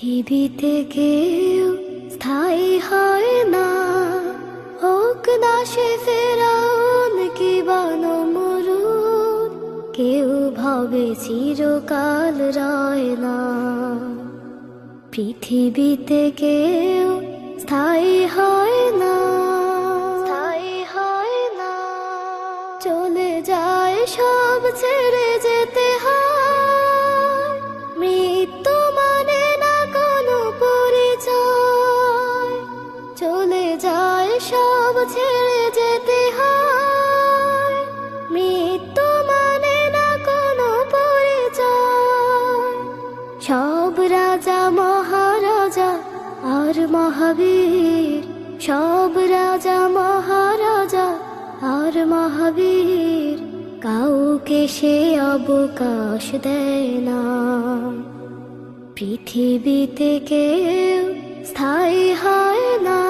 পৃথিবীতে কেউ স্থায়ী হয় না, হোক না সে ফেরাউন কিবা নমরুদ, কেউ ভাবে চিরকাল রয় না। পৃথিবীতে কেউ স্থায়ী হয় না, স্থায়ী হয় না। চলে যায় সব ছেড়ে যেতে হয়, মৃত্যু মানে না কোনো পরিচয়। চলে যায় সব ছেড়ে যেতে হয়, মৃত্যু মানে না কোনো পরিচয়। সব রাজা মহারাজা আর মহাবীর, সব রাজা মহারাজা আর মহাবীর, কাউকে সে অবকাশ দেয় না। পৃথিবীতে কেউ স্থায়ী হয় না।